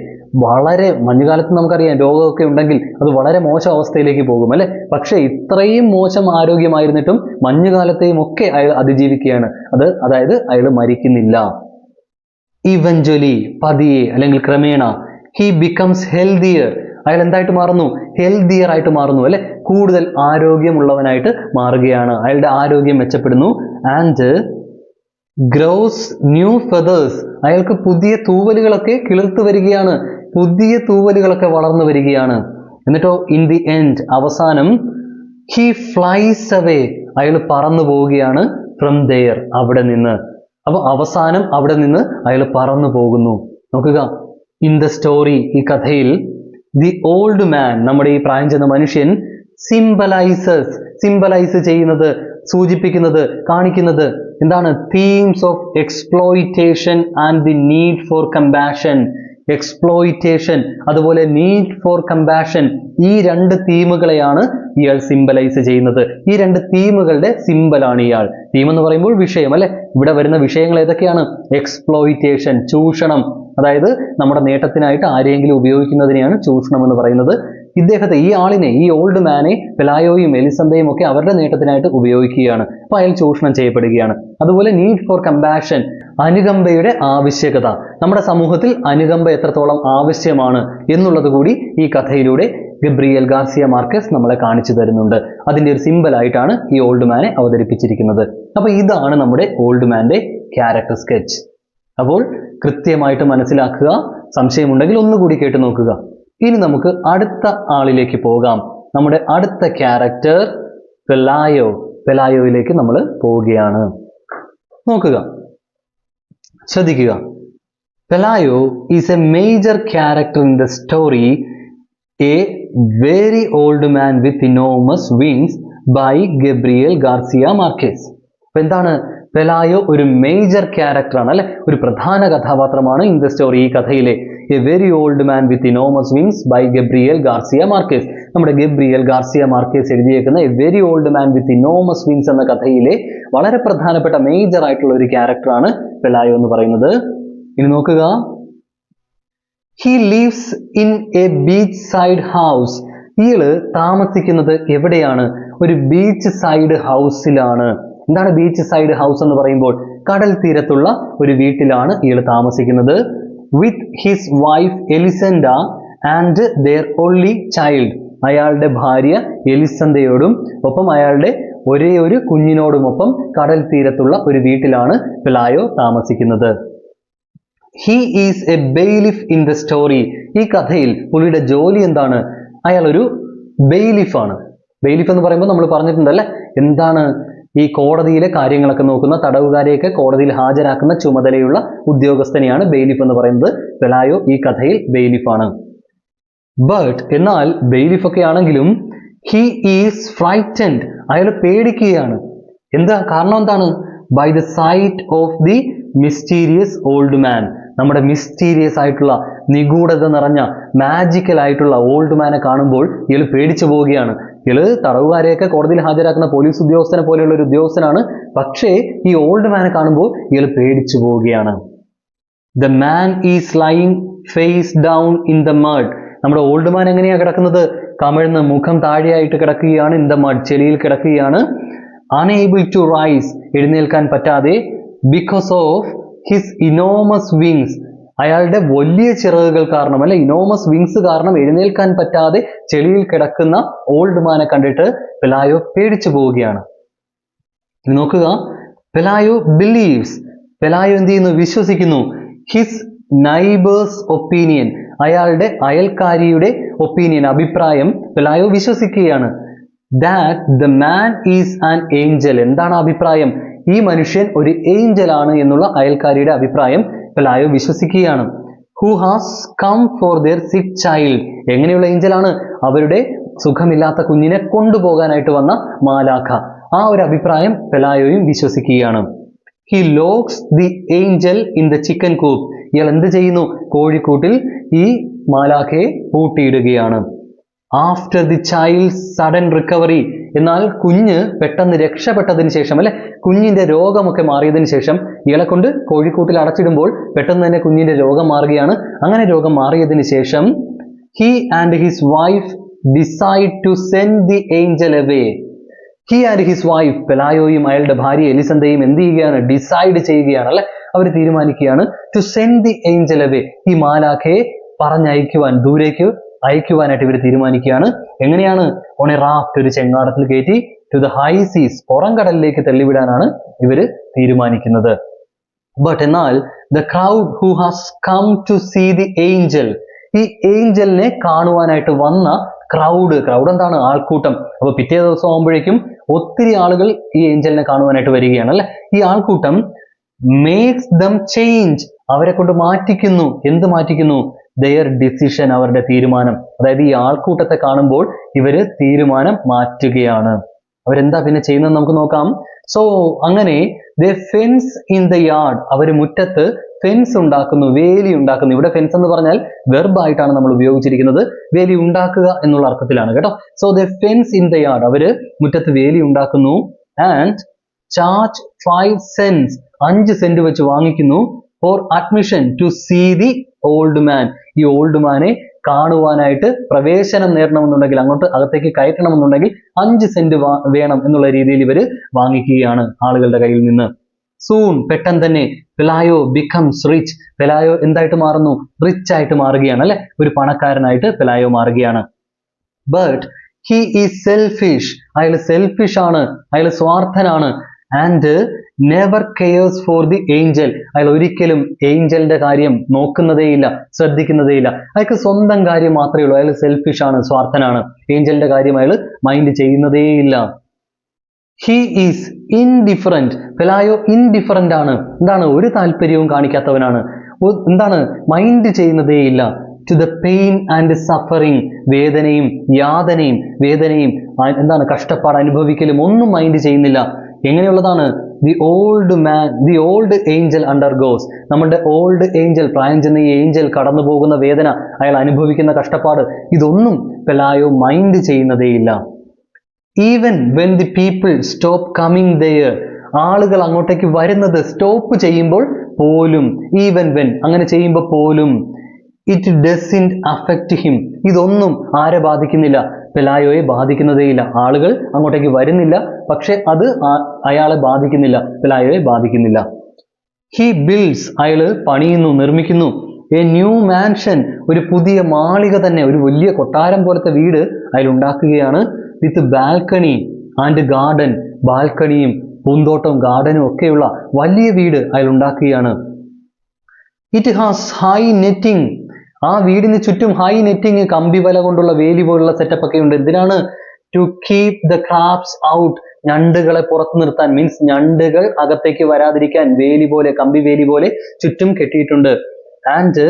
മഞ്ഞുകാലത്ത് നമുക്കറിയാം രോഗമൊക്കെ ഉണ്ടെങ്കിൽ അത് വളരെ മോശം അവസ്ഥയിലേക്ക് പോകും അല്ലെ. പക്ഷെ ഇത്രയും മോശം ആരോഗ്യമായിരുന്നിട്ടും മഞ്ഞുകാലത്തെയും ഒക്കെ അയാൾ അതിജീവിക്കുകയാണ്. അതായത് അയാൾ മരിക്കുന്നില്ല. ഇവഞ്ച്വലി, പതിയെ അല്ലെങ്കിൽ ക്രമേണ, ഹി ബിക്കംസ് ഹെൽത്തിയർ, അയാൾ എന്തായിട്ട് മാറുന്നു? ഹെൽത്തിയർ ആയിട്ട് മാറുന്നു അല്ലെ, കൂടുതൽ ആരോഗ്യമുള്ളവനായിട്ട് മാറുകയാണ്. അയാളുടെ ആരോഗ്യം മെച്ചപ്പെടുന്നു. ആൻഡ് ഗ്രോസ് ന്യൂ ഫെതേഴ്സ്, അയാൾക്ക് പുതിയ തൂവലുകളൊക്കെ കിളിർത്തു വരികയാണ്, പുതിയ തൂവലുകളൊക്കെ വളർന്നു വരികയാണ്. എന്നിട്ടോ ഇൻ ദി എൻഡ്, അവസാനം, ഹി ഫ്ലൈസ് അവേ, അയാൾ പറന്നു പോവുകയാണ്. ഫ്രം ദെയർ, അവിടെ നിന്ന്. അപ്പൊ അവസാനം അവിടെ നിന്ന് അയാൾ പറന്നു പോകുന്നു. നോക്കുക, ഇൻ ദ സ്റ്റോറി, ഈ കഥയിൽ, ദി ഓൾഡ് മാൻ, നമ്മുടെ ഈ പ്രായം ചെന്ന മനുഷ്യൻ, സിംബലൈസ് ചെയ്യുന്നത്, സൂചിപ്പിക്കുന്നത്, കാണിക്കുന്നത് എന്താണ്? Themes of exploitation and the need for compassion. Exploitation അതുപോലെ നീഡ് ഫോർ കമ്പാഷൻ, ഈ രണ്ട് തീമുകളെയാണ് ഇയാൾ സിംബലൈസ് ചെയ്യുന്നത്. ഈ രണ്ട് തീമുകളുടെ സിംബലാണ് ഇയാൾ. തീം എന്ന് പറയുമ്പോൾ വിഷയം അല്ലെ. ഇവിടെ വരുന്ന വിഷയങ്ങൾ ഏതൊക്കെയാണ്? എക്സ്പ്ലോയിറ്റേഷൻ, ചൂഷണം, അതായത് നമ്മുടെ നേട്ടത്തിനായിട്ട് ആരെയെങ്കിലും ഉപയോഗിക്കുന്നതിനെയാണ് ചൂഷണം എന്ന് പറയുന്നത്. ഇദ്ദേഹത്തെ, ഈ ആളിനെ, ഈ ഓൾഡ് മാനെ പെലായോയും എലിസബത്തയും ഒക്കെ അവരുടെ നേട്ടത്തിനായിട്ട് ഉപയോഗിക്കുകയാണ്. അപ്പൊ അയാൾ ചൂഷണം ചെയ്യപ്പെടുകയാണ്. അതുപോലെ നീഡ് ഫോർ കമ്പാഷൻ, അനുകമ്പയുടെ ആവശ്യകത, നമ്മുടെ സമൂഹത്തിൽ അനുകമ്പ എത്രത്തോളം ആവശ്യമാണ് എന്നുള്ളത് കൂടി ഈ കഥയിലൂടെ ഗബ്രിയേൽ ഗാർസിയ മാർക്കസ് നമ്മളെ കാണിച്ചു തരുന്നുണ്ട്. അതിന്റെ ഒരു സിമ്പൽ ആയിട്ടാണ് ഈ ഓൾഡ് മാനെ അവതരിപ്പിച്ചിരിക്കുന്നത്. അപ്പൊ ഇതാണ് നമ്മുടെ ഓൾഡ് മാന്റെ ക്യാരക്ടർ സ്കെച്ച്. അപ്പോൾ കൃത്യമായിട്ട് മനസ്സിലാക്കുക. സംശയമുണ്ടെങ്കിൽ ഒന്നുകൂടി കേട്ട് നോക്കുക. ഇനി നമുക്ക് അടുത്ത ആളിലേക്ക് പോകാം. നമ്മുടെ അടുത്ത ക്യാരക്ടർ പെലായോയിലേക്ക് നമ്മൾ പോവുകയാണ്. നോക്കുക, ശ്രദ്ധിക്കുക. Pelayo is a major character in the story a very old man with enormous wings by Gabriel Garcia Marquez. അപ്പൊ എന്താണ്? പെലായോ ഒരു മേജർ ക്യാരക്ടറാണ് അല്ലെ, ഒരു പ്രധാന കഥാപാത്രമാണ് ഇൻ ദ സ്റ്റോറി, ഈ കഥയിലെ. A very old man with enormous wings by Gabriel Garcia Marquez. നമ്മുടെ ഗബ്രിയേൽ ഗാർസിയ മാർക്കേസ് എഴുതിയേക്കുന്ന a very old man with enormous wings എന്ന കഥയിലെ വളരെ പ്രധാനപ്പെട്ട മേജർ ആയിട്ടുള്ള ഒരു ക്യാരക്ടറാണ് പെലായോ എന്ന് പറയുന്നത്. ഇനി നോക്കുക, he leaves in a beach side house. ഇയാള് താമസിക്കുന്നത് എവിടെയാണ്? ഒരു ബീച്ച് സൈഡ് ഹൗസിലാണ്. എന്താണ് ബീച്ച് സൈഡ് ഹൗസ് എന്ന് പറയുമ്പോൾ? കടൽ തീരത്തുള്ള ഒരു വീട്ടിലാണ് ഇയാൾ താമസിക്കുന്നത്. With his wife Elisenda and their only child. അയാളുടെ ഭാര്യ എലിസന്തയോടും ഒപ്പം അയാളുടെ ഒരേ ഒരു കുഞ്ഞിനോടുമൊപ്പം കടൽ തീരത്തുള്ള ഒരു വീട്ടിലാണ് പെലായോ താമസിക്കുന്നത്. He is a bailiff in the story. ഈ കഥയിൽ പുള്ളിയുടെ ജോലി എന്താണ്? അയാൾ ഒരു ബെയിലിഫാണ്. ബെയിലിഫ് എന്ന് പറയുമ്പോൾ നമ്മൾ പറഞ്ഞിട്ടുണ്ടല്ലേ, എന്താണ്? ഈ കോടതിയിലെ കാര്യങ്ങളൊക്കെ നോക്കുന്ന, തടവുകാരെയൊക്കെ കോടതിയിൽ ഹാജരാക്കുന്ന ചുമതലയുള്ള ഉദ്യോഗസ്ഥനെയാണ് ബെയിലിഫ് എന്ന് പറയുന്നത്. പെലായോ ഈ കഥയിൽ ബെയിലിഫാണ്. ബട്ട് എന്നാൽ ബെയിലിഫ് ഒക്കെ ആണെങ്കിലും ഹി ഈസ് ഫ്രൈറ്റൻഡ്. അയാൾ പേടിക്കുകയാണ്. എന്താ കാരണം? എന്താണ്? By the sight of the mysterious old man. നമ്മുടെ മിസ്റ്റീരിയസ് ആയിട്ടുള്ള, നിഗൂഢത നിറഞ്ഞ, മാജിക്കൽ ആയിട്ടുള്ള ഓൾഡ് മാനെ കാണുമ്പോൾ ഇയാൾ പേടിച്ചു പോവുകയാണ്. ഇയാൾ തടവുകാരെയൊക്കെ കോടതിയിൽ ഹാജരാക്കുന്ന പോലീസ് ഉദ്യോഗസ്ഥനെ പോലെയുള്ള ഒരു ഉദ്യോഗസ്ഥനാണ്. പക്ഷേ ഈ ഓൾഡ് മാനെ കാണുമ്പോൾ ഇയാൾ പേടിച്ചു പോവുകയാണ്. The man is lying face down in the mud. നമ്മുടെ ഓൾഡ് മാൻ എങ്ങനെയാണ് കിടക്കുന്നത്? കമിഴ്ന്ന് മുഖം താഴെയായിട്ട് കിടക്കുകയാണ്. ഇൻ ദ മഡ്, ചെളിയിൽ കിടക്കുകയാണ്. അൺഏബിൾ ടു റൈസ്, എഴുന്നേൽക്കാൻ പറ്റാതെ. Because of his enormous wings, അയാളുടെ വലിയ ചിറകുകൾ കാരണം, അല്ലെ, ഇനോമസ് വിങ്സ് കാരണം എഴുന്നേൽക്കാൻ പറ്റാതെ ചെളിയിൽ കിടക്കുന്ന ഓൾഡ് മാനെ കണ്ടിട്ട് പെലായോ പേടിച്ചു പോവുകയാണ്. നോക്കുക, പെലായോ ബിലീവ്സ്. പെലായോ എന്ത് ചെയ്യുന്നു? വിശ്വസിക്കുന്നു. ഹിസ് നൈബേഴ്സ് ഒപ്പീനിയൻ, അയാളുടെ അയൽക്കാരിയുടെ ഒപ്പീനിയൻ, അഭിപ്രായം പെലായോ വിശ്വസിക്കുകയാണ്. That the man is an Angel. എന്താണ് അഭിപ്രായം? ഈ മനുഷ്യൻ ഒരു ഏഞ്ചൽ ആണ് എന്നുള്ള അയൽക്കാരിയുടെ അഭിപ്രായം പെലായോ വിശ്വസിക്കുകയാണ്. Who has come for their sick child. എങ്ങനെയുള്ള ഏഞ്ചലാണ്? അവരുടെ സുഖമില്ലാത്ത കുഞ്ഞിനെ കൊണ്ടുപോകാനായിട്ട് വന്ന മാലാഖ. ആ ഒരു അഭിപ്രായം പെലായോയും വിശ്വസിക്കുകയാണ്. He locks the angel in the chicken coop. ഇയാൾ എന്ത് ചെയ്യുന്നു? കോഴിക്കൂട്ടിൽ ഈ മാലാഖയെ പൂട്ടിയിടുകയാണ്. After the child sudden recovery. എന്നാൽ കുഞ്ഞ് പെട്ടെന്ന് രക്ഷപ്പെട്ടതിന് ശേഷം, അല്ലെ, കുഞ്ഞിന്റെ രോഗമൊക്കെ മാറിയതിന് ശേഷം ഇയാളെ കൊണ്ട് കോഴിക്കൂട്ടിൽ അടച്ചിടുമ്പോൾ പെട്ടെന്ന് തന്നെ കുഞ്ഞിന്റെ രോഗം മാറുകയാണ്. അങ്ങനെ രോഗം മാറിയതിന് ശേഷം he and his wife decide to send the angel away. He and his wife, പെലായോയും അയാളുടെ ഭാര്യ എലിസന്തയും എന്ത് ചെയ്യുകയാണ്? ഡിസൈഡ് ചെയ്യുകയാണ്, അല്ലെ, അവർ തീരുമാനിക്കുകയാണ് to send the angel away. ഈ മാലാഖയെ പറഞ്ഞയക്കുവാൻ, ദൂരേക്ക് അയക്കുവാനായിട്ട് ഇവർ തീരുമാനിക്കുകയാണ്. എങ്ങനെയാണ്? ഓൺ എ റാഫ്റ്റ്, ഒരു ചെങ്ങാടത്തിൽ കയറ്റി, ടു ദ ഹൈ സീസ്, പുറം കടലിലേക്ക് തള്ളിവിടാനാണ് ഇവർ തീരുമാനിക്കുന്നത്. ബട്ട് എന്നാൽ the crowd who has come to see the angel, ഈ ഏഞ്ചലിനെ കാണുവാനായിട്ട് വന്ന ക്രൗഡ് എന്താണ്? ആൾക്കൂട്ടം. അപ്പൊ പിറ്റേ ദിവസം ആകുമ്പോഴേക്കും ഒത്തിരി ആളുകൾ ഈ ഏഞ്ചലിനെ കാണുവാനായിട്ട് വരികയാണ്, അല്ലെ. ഈ ആൾക്കൂട്ടം മേക്സ് ദം ചേഞ്ച്, അവരെ കൊണ്ട് മാറ്റിക്കുന്നു. എന്ത് മാറ്റിക്കുന്നു? their decision, അവരുടെ തീരുമാനം. അതായത് ഈ ആൾക്കൂട്ടത്തെ കാണുമ്പോൾ ഇവര് തീരുമാനം മാറ്റുകയാണ്. അവരെന്താ പിന്നെ ചെയ്യുന്നത് നമുക്ക് നോക്കാം. സോ അങ്ങനെ they fence in the yard, അവര് മുറ്റത്ത് ഫെൻസ് ഉണ്ടാക്കുന്നു, വേലി ഉണ്ടാക്കുന്നു. ഇവിടെ ഫെൻസ് എന്ന് പറഞ്ഞാൽ വെർബ് ആയിട്ടാണ് നമ്മൾ ഉപയോഗിച്ചിരിക്കുന്നത്. വേലി ഉണ്ടാക്കുക എന്നുള്ള അർത്ഥത്തിലാണ് കേട്ടോ. So they fence in the yard, അവര് മുറ്റത്ത് വേലി ഉണ്ടാക്കുന്നു. and charge 5 cents, 5 സെന്റ് വെച്ച് വാങ്ങിക്കുന്നു. for admission to see the old man, ഈ ഓൾഡ് മാനെ കാണുവാനായിട്ട് പ്രവേശനം നേടണമെന്നുണ്ടെങ്കിൽ, അങ്ങോട്ട് അകത്തേക്ക് കയറ്റണമെന്നുണ്ടെങ്കിൽ 5 സെന്റ് വേണം എന്നുള്ള രീതിയിൽ ഇവര് വാങ്ങിക്കുകയാണ് ആളുകളുടെ കയ്യിൽ നിന്ന്. സൂൺ, പെട്ടെന്ന് തന്നെ, പെലായോ ബിക്കംസ് റിച്ച്, പെലായോ എന്തായിട്ട് മാറുന്നു? റിച്ച് ആയിട്ട് മാറുകയാണ്, അല്ലെ, ഒരു പണക്കാരനായിട്ട് പെലായോ മാറുകയാണ്. ബട്ട് ഹി ഈസ് സെൽഫിഷ്, അയാൾ സെൽഫിഷ് ആണ്, അയാൾ സ്വാർത്ഥനാണ്. And never cares for the angel, അയാൾ ഒരിക്കലും ഏഞ്ചലിന്റെ കാര്യം നോക്കുന്നതേയില്ല, ശ്രദ്ധിക്കുന്നതേയില്ല. അയാൾക്ക് സ്വന്തം കാര്യം മാത്രമേ ഉള്ളൂ. അയാൾ സെൽഫിഷ് ആണ്, സ്വാർത്ഥനാണ്. ഏഞ്ചലിന്റെ കാര്യം അയാൾ മൈൻഡ് ചെയ്യുന്നതേയില്ല. He is indifferent, Pelayo indifferent ആണ്. എന്താണ്? ഒരു താല്പര്യവും കാണിക്കാത്തവനാണ്. എന്താണ്? മൈൻഡ് ചെയ്യുന്നതേയില്ല. To the pain and suffering, വേദനയും വേദനയും എന്താണ്? കഷ്ടപ്പാട് അനുഭവിക്കലും ഒന്നും മൈൻഡ് ചെയ്യുന്നില്ല. എങ്ങനെയുള്ളതാണ്? The old man, the old angel undergoes, നമ്മുടെ ഓൾഡ് ഏഞ്ചൽ, പ്രായം ചെന്ന ഈ ഏഞ്ചൽ കടന്നു പോകുന്ന വേദന, അയാൾ അനുഭവിക്കുന്ന കഷ്ടപ്പാട്, ഇതൊന്നും പെലായോ മൈൻഡ് ചെയ്യുന്നതേയില്ല. Even when the people stop coming there, ആളുകൾ അങ്ങോട്ടേക്ക് വരുന്നത് സ്റ്റോപ്പ് ചെയ്യുമ്പോൾ പോലും, ഈവൻ വെൻ, അങ്ങനെ ചെയ്യുമ്പോൾ പോലും, ഇറ്റ് ഡസൻറ്റ് അഫക്റ്റ് ഹിം, ഇതൊന്നും ആരെ ബാധിക്കുന്നില്ല? പെലായോയെ ബാധിക്കുന്നതേയില്ല. ആളുകൾ അങ്ങോട്ടേക്ക് വരുന്നില്ല, പക്ഷെ അത് അയാളെ ബാധിക്കുന്നില്ല, പെലായോയെ ബാധിക്കുന്നില്ല. ഹി ബിൽഡ്സ്, അയാൾ പണിയുന്നു, നിർമ്മിക്കുന്നു. എ ന്യൂ മാൻഷൻ, ഒരു പുതിയ മാളിക തന്നെ, ഒരു വലിയ കൊട്ടാരം പോലത്തെ വീട് അതിലുണ്ടാക്കുകയാണ്. വിത്ത് ബാൽക്കണി ആൻഡ് ഗാർഡൻ, ബാൽക്കണിയും പൂന്തോട്ടവും ഗാർഡനും ഒക്കെയുള്ള വലിയ വീട് അതിലുണ്ടാക്കുകയാണ്. ഇറ്റ് ഹാസ് ഹൈ നെറ്റിംഗ്, ആ വീടിന് ചുറ്റും ഹൈ നെറ്റിംഗ്, കമ്പി വല കൊണ്ടുള്ള വേലി പോലുള്ള സെറ്റപ്പ് ഒക്കെ ഉണ്ട്. എന്തിനാണ്? To keep the crabs out, ഞണ്ടുകളെ പുറത്തു നിർത്താൻ, മീൻസ് ഞണ്ടുകൾ അകത്തേക്ക് വരാതിരിക്കാൻ വേലി പോലെ, കമ്പി വേലി പോലെ ചുറ്റും കെട്ടിയിട്ടുണ്ട്. ആൻഡ്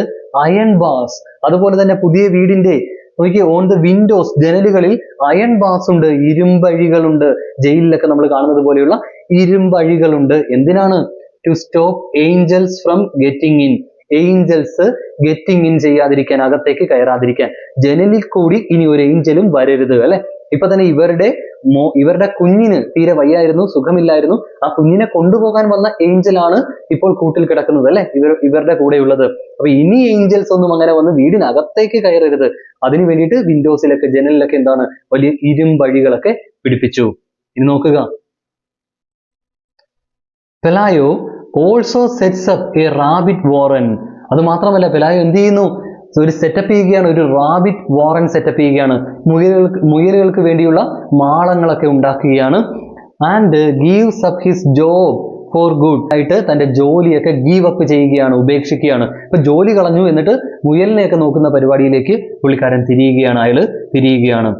അയൺ ബാർസ്, അതുപോലെ തന്നെ പുതിയ വീടിന്റെ നോക്കി ഓൺ ദ വിൻഡോസ്, ജനലുകളിൽ അയൺ ബാർസ് ഉണ്ട്, ഇരുമ്പഴികളുണ്ട്. ജയിലിലൊക്കെ നമ്മൾ കാണുന്നത് പോലെയുള്ള ഇരുമ്പഴികളുണ്ട്. എന്തിനാണ്? To stop angels from getting in, angels getting in ചെയ്യാതിരിക്കാൻ, അകത്തേക്ക് കയറാതിരിക്കാൻ. ജനലിൽ കൂടി ഇനി ഒരു ഏഞ്ചലും വരരുത്, അല്ലെ? ഇപ്പൊ തന്നെ ഇവരുടെ കുഞ്ഞിന് തീരെ വയ്യായിരുന്നു, സുഖമില്ലായിരുന്നു. ആ കുഞ്ഞിനെ കൊണ്ടുപോകാൻ വന്ന ഏഞ്ചലാണ് ഇപ്പോൾ കൂട്ടിൽ കിടക്കുന്നത്, അല്ലെ? ഇവരുടെ കൂടെയുള്ളത്. അപ്പൊ ഇനി ഏഞ്ചൽസ് ഒന്നും അങ്ങനെ വന്ന് വീടിനകത്തേക്ക് കയറരുത്. അതിനു വേണ്ടിയിട്ട് വിൻഡോസിലൊക്കെ ജനലിലൊക്കെ എന്താണ്, വലിയ ഇരുമ്പഴികളൊക്കെ പിടിപ്പിച്ചു. ഇനി നോക്കുക, Pelayo also sets up a rabbit warren. അത് മാത്രമല്ല, പെലായോ എന്ത് ചെയ്യുന്നു? ഒരു സെറ്റപ്പ് ചെയ്യുകയാണ്, ഒരു റാബിറ്റ് വാറൻ സെറ്റപ്പ് ചെയ്യുകയാണ്. മുയലുകൾക്ക് വേണ്ടിയുള്ള മാളങ്ങളൊക്കെ ഉണ്ടാക്കുകയാണ്. And gives up his job four good, ആയിട്ട് തന്റെ ജോലിയൊക്കെ ഗീവ് അപ്പ് ചെയ്യുകയാണ്, ഉപേക്ഷിക്കുകയാണ്. ഇപ്പൊ ജോലി കളഞ്ഞു, എന്നിട്ട് മുയലിനെയൊക്കെ നോക്കുന്ന പരിപാടിയിലേക്ക് പുള്ളിക്കാരൻ തിരിയുകയാണ്.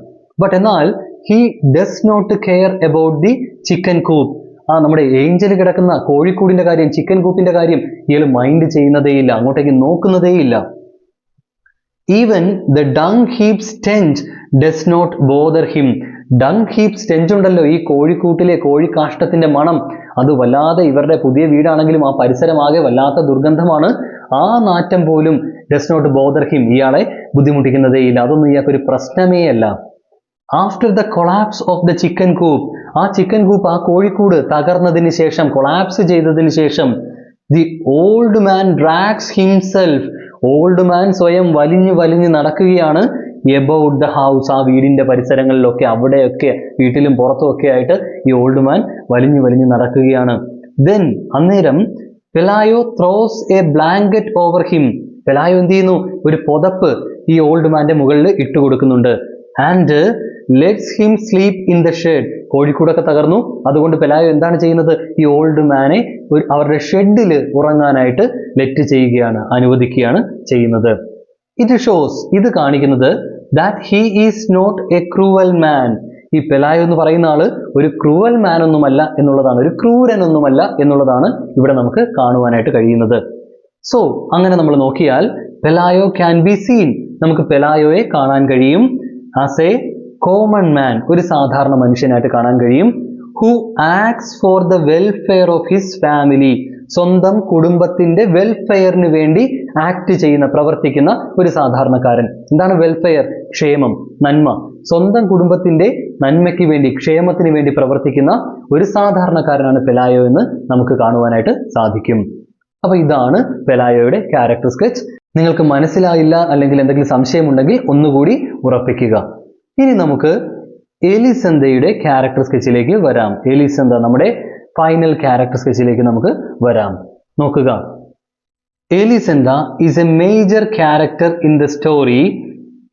ബട്ട് എന്നാൽ he does not care about the chicken coop, നമ്മുടെ ഏഞ്ചൽ കിടക്കുന്ന കോഴിക്കൂടിന്റെ കാര്യം, ചിക്കൻ കൂപ്പിന്റെ കാര്യം ഇയാൾ മൈൻഡ് ചെയ്യുന്നതേയില്ല, അങ്ങോട്ടേക്ക് നോക്കുന്നതേയില്ല. Even the dung heap stench does not bother him. Dung heap stench ഉണ്ടല്ലോ, ഈ കോഴിക്കൂട്ടിലെ കോഴിക്കാഷ്ടത്തിന്റെ മണം, അത് വല്ലാതെ, ഇവരുടെ പുതിയ വീടാണെങ്കിലും ആ പരിസരമാകെ വല്ലാത്ത ദുർഗന്ധമാണ്. ആ നാറ്റം പോലും ഡസ് നോട്ട് ബോദർ ഹിം, ഇയാളെ ബുദ്ധിമുട്ടിക്കുന്നതേയില്ല. അതൊന്നും ഇയാൾക്കൊരു പ്രശ്നമേ അല്ല. After the collapse of the chicken coop, ആ ചിക്കൻ കൂപ്പ്, ആ കോഴിക്കൂട് തകർന്നതിന് ശേഷം, കൊളാപ്സ് ചെയ്തതിന് ശേഷം, the old man drags himself, old man സ്വയം വലിഞ്ഞു നടക്കുകയാണ്. എബൌട്ട് ദ ഹൗസ്, ആ വീടിന്റെ പരിസരങ്ങളിലൊക്കെ, അവിടെയൊക്കെ, വീട്ടിലും പുറത്തും ഒക്കെ ആയിട്ട് ഈ ഓൾഡ് മാൻ വലിഞ്ഞു നടക്കുകയാണ്. ദെൻ അന്നേരം Pelayo throws a blanket over him, Pelayo എന്ത് ചെയ്യുന്നു? ഒരു പുതപ്പ് ഈ ഓൾഡ് മാന്റെ മുകളിൽ ഇട്ടുകൊടുക്കുന്നുണ്ട്. And lets him sleep in the shed, കോഴിക്കൂടൊക്കെ തകർന്നു, അതുകൊണ്ട് പെലായോ എന്താണ് ചെയ്യുന്നത്? ഈ ഓൾഡ് മാനെ അവരുടെ ഷെഡിൽ ഉറങ്ങാനായിട്ട് അനുവദിക്കുകയാണ് ചെയ്യുന്നത്. ഇറ്റ് ഷോസ്, ഇത് കാണിക്കുന്നത് that he is not a cruel man, ഈ പെലായോ എന്ന് പറയുന്ന ആള് ഒരു ക്രൂവൽ മാൻ ഒന്നുമല്ല എന്നുള്ളതാണ്, ഒരു ക്രൂരനൊന്നുമല്ല എന്നുള്ളതാണ് ഇവിടെ നമുക്ക് കാണുവാനായിട്ട് കഴിയുന്നത്. സോ അങ്ങനെ നമ്മൾ നോക്കിയാൽ പെലായോ ക്യാൻ ബി സീൻ, നമുക്ക് പെലായോയെ കാണാൻ കഴിയും ആസ് എ കോമൺ മാൻ, ഒരു സാധാരണ മനുഷ്യനായിട്ട് കാണാൻ കഴിയും. Who acts for the welfare of his family, സ്വന്തം കുടുംബത്തിന്റെ വെൽഫെയറിന് വേണ്ടി ആക്ട് ചെയ്യുന്ന, പ്രവർത്തിക്കുന്ന ഒരു സാധാരണക്കാരൻ. എന്താണ് വെൽഫെയർ? ക്ഷേമം, നന്മ. സ്വന്തം കുടുംബത്തിന്റെ നന്മയ്ക്ക് വേണ്ടി, ക്ഷേമത്തിന് വേണ്ടി പ്രവർത്തിക്കുന്ന ഒരു സാധാരണക്കാരനാണ് പെലായോ എന്ന് നമുക്ക് കാണുവാനായിട്ട് സാധിക്കും. അപ്പൊ ഇതാണ് പെലായോയുടെ ക്യാരക്ടർ സ്കെച്ച്. നിങ്ങൾക്ക് മനസ്സിലായില്ല അല്ലെങ്കിൽ എന്തെങ്കിലും സംശയമുണ്ടെങ്കിൽ ഒന്നുകൂടി ഉറപ്പിക്കുക. ഇനി നമുക്ക് എലിസന്ധയുടെ ക്യാരക്ടർ സ്കെച്ചിലേക്ക് വരാം. എലിസന്ധ നമ്മുടെ ഫൈനൽ ക്യാരക്ടർ സ്കെച്ചിലേക്ക് നമുക്ക് വരാം. നോക്കുക, Elisenda is a major character in the story